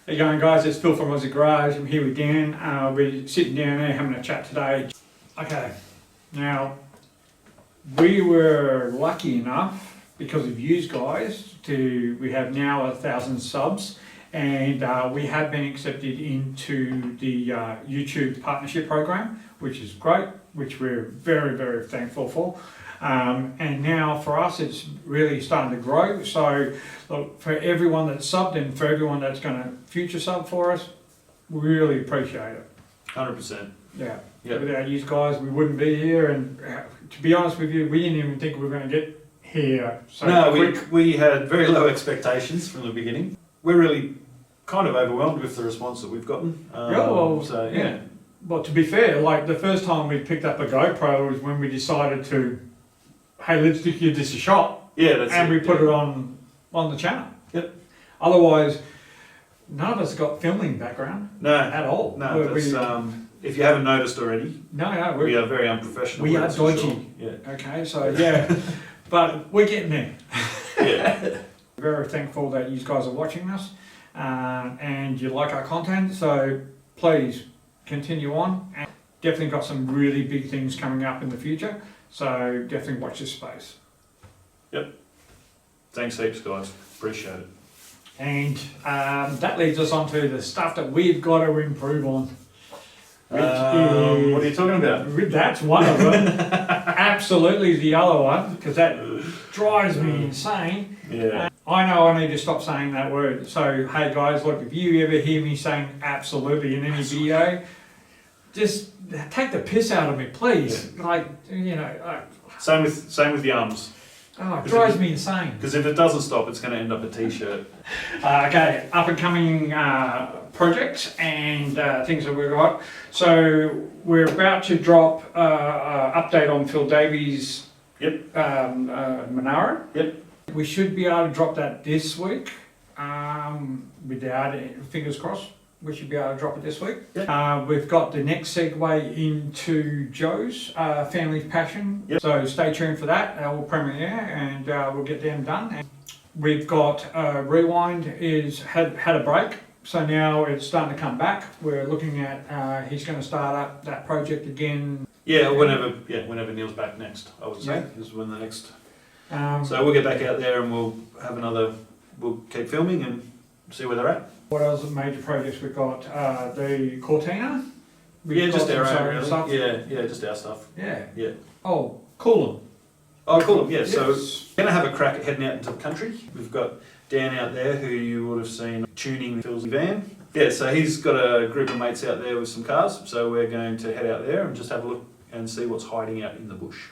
How you going, guys? It's Phil from Aussie Garage. I'm here with Dan. We're sitting down there having a chat today. Okay, now we were lucky enough because of you guys we have now 1,000 subs, and we have been accepted into the YouTube partnership program, which is great, which we're very, very thankful for. And now for us it's really starting to grow, so look, for everyone that's subbed and for everyone that's going to future sub for us, we really appreciate it. 100%. Yeah. Yep. Without you guys we wouldn't be here, and to be honest with you, we didn't even think we were going to get here so quick. We had very low expectations from the beginning. We're really kind of overwhelmed with the response that we've gotten. Yeah. Well, to be fair, like the first time we picked up a GoPro was when we decided to, hey, let's just give this a shot. Yeah, that's and it. we put it on the channel. Yep. Otherwise, none of us got filming background. No. At all. No, that's, if you haven't noticed already, no, we are very unprofessional. We are dodgy. Sure. Yeah. Okay, so yeah, but we're getting there. Yeah. Very thankful that you guys are watching us and you like our content, so please continue on. And definitely got some really big things coming up in the future, so definitely watch this space. Yep. Thanks heaps, guys. Appreciate it. And that leads us on to the stuff that we've got to improve on. What are you talking about? That's one of them. Absolutely the other one, because that drives me insane. Yeah. I know I need to stop saying that word. So, hey guys, look, if you ever hear me saying absolutely in any video, just take the piss out of me, please. Yeah. Like, you know. Same with the arms. Oh, it drives me insane. Because if it doesn't stop, it's going to end up a t-shirt. Okay, up and coming projects and things that we've got. So we're about to drop update on Phil Davies' Monaro. Yep. We should be able to drop that this week. Without it, fingers crossed, we should be able to drop it this week. Yep. We've got the next segue into Joe's Family Passion. Yep. So stay tuned for that. We'll premiere and we'll get them done. And we've got Rewind had a break, so now it's starting to come back. We're looking at he's going to start up that project again. Yeah, whenever Neil's back next, I would say is when the next. So we'll get back out there and we'll have we'll keep filming and see where they're at. What else are major projects we've got? The Cortina. Just our own stuff. Yeah, just our stuff. Yeah. Yeah. Oh, Kulin. Oh, Kulin. Yeah. Yes. So we're gonna have a crack at heading out into the country. We've got Dan out there who you would have seen tuning Phil's van. Yeah. So he's got a group of mates out there with some cars. So we're going to head out there and just have a look and see what's hiding out in the bush.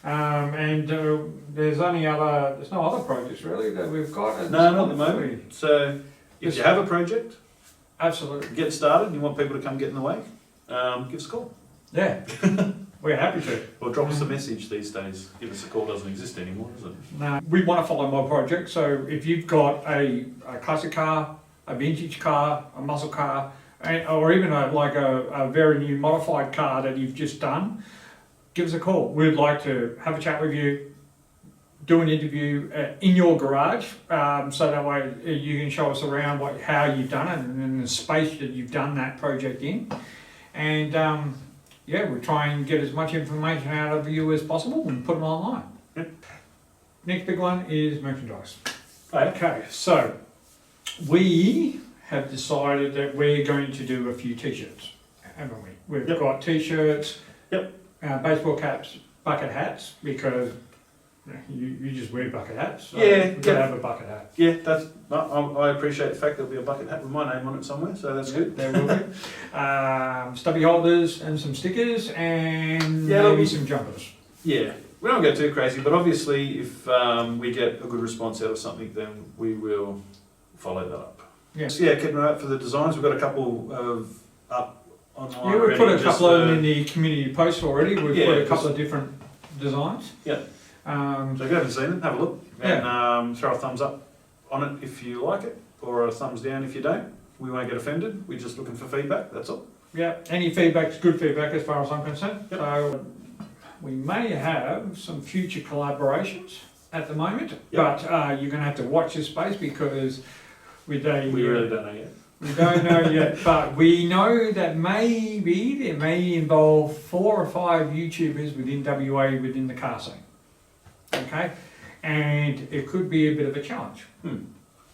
There's no other projects really that we've got. No, not at the moment. So if you have a project, absolutely get started and you want people to come get in the way, give us a call. Yeah, we're happy to. Or drop us a message these days. Give us a call doesn't exist anymore, does it? No, we want to follow my project. So if you've got a classic car, a vintage car, a muscle car, or even a very new modified car that you've just done, give us a call. We'd like to have a chat with you, do an interview in your garage, so that way you can show us around how you've done it and the space that you've done that project in. And we'll try and get as much information out of you as possible and put them online. Yep. Next big one is merchandise. Okay, so we have decided that we're going to do a few t-shirts, haven't we? We've got t-shirts, baseball caps, bucket hats, because you just wear bucket hats. So we've got to have a bucket hat. Yeah, I appreciate the fact there'll be a bucket hat with my name on it somewhere, so that's good. There will be. Stubby holders and some stickers and maybe some jumpers. Yeah. We don't go too crazy, but obviously if we get a good response out of something, then we will follow that up. Yeah. So keeping an eye out for the designs. We've got a couple of up online. Yeah, we've put a couple of them in the community posts already. We've put a couple of different designs. Yeah. So if you haven't seen them, have a look and throw a thumbs up on it if you like it, or a thumbs down if you don't. We won't get offended. We're just looking for feedback. That's all. Yeah. Any feedback's good feedback as far as I'm concerned. Yep. So we may have some future collaborations at the moment, but you're going to have to watch this space because with a... We really don't know yet. We don't know yet, but we know that maybe there may involve 4 or 5 YouTubers within WA within the car scene. Okay? And it could be a bit of a challenge.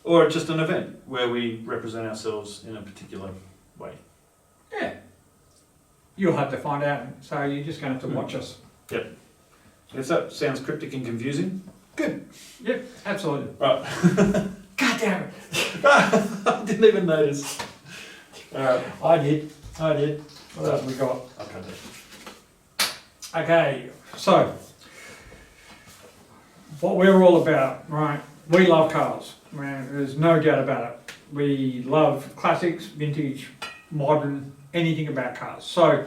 Or just an event where we represent ourselves in a particular way. Yeah. You'll have to find out, so you're just going to have to watch us. Yep. If that sounds cryptic and confusing, good. Yep, absolutely. Right. God damn it! I didn't even notice. Alright. I did. What else we got? I'll cut that. Okay, so what we're all about, right? We love cars, man. There's no doubt about it. We love classics, vintage, modern, anything about cars. So,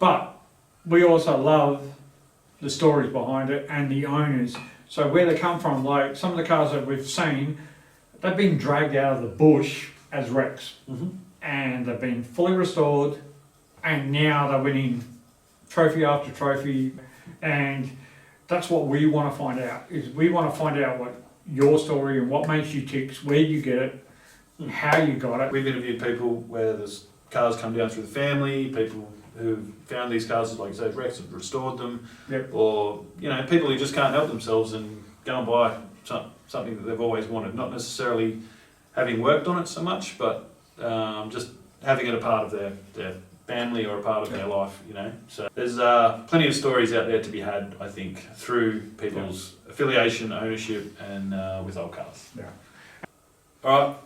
but we also love the stories behind it and the owners. So where they come from, like some of the cars that we've seen, they've been dragged out of the bush as wrecks, and they've been fully restored, and now they're winning trophy after trophy, and that's what we want to find out. Is we want to find out what your story and what makes you tick, where you get it, how you got it. We've interviewed people where the cars come down through the family, people who found these cars, like you say, wrecks, have restored them, or people who just can't help themselves and go and buy something that they've always wanted, not necessarily having worked on it so much, but just having it a part of their family or a part of their life, So there's plenty of stories out there to be had, I think, through people's affiliation, ownership, and with old cars. Yeah. All right,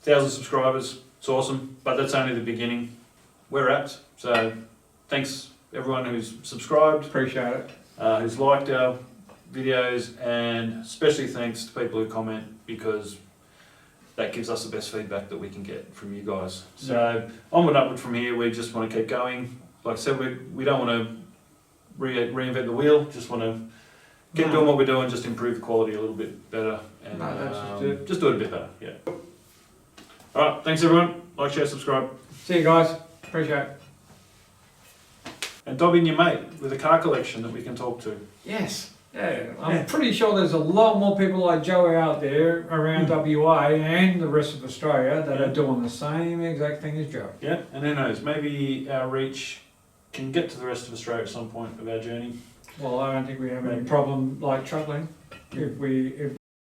1,000 subscribers, it's awesome, but that's only the beginning. We're apt, so thanks everyone who's subscribed, Appreciate it. who's liked our videos, and especially thanks to people who comment, because that gives us the best feedback that we can get from you guys. So onward and upward from here, we just want to keep going. Like I said, we don't want to reinvent the wheel, just want to keep doing what we're doing, just improve the quality a little bit better, and just do it a bit better. Yeah. All right, thanks everyone. Like, share, subscribe. See you guys. Appreciate it. And dob in your mate with a car collection that we can talk to. Yes. Yeah, I'm pretty sure there's a lot more people like Joe out there around WA and the rest of Australia that are doing the same exact thing as Joe. Yeah, and who knows, maybe our reach can get to the rest of Australia at some point of our journey. Well, I don't think we have any problem like travelling. If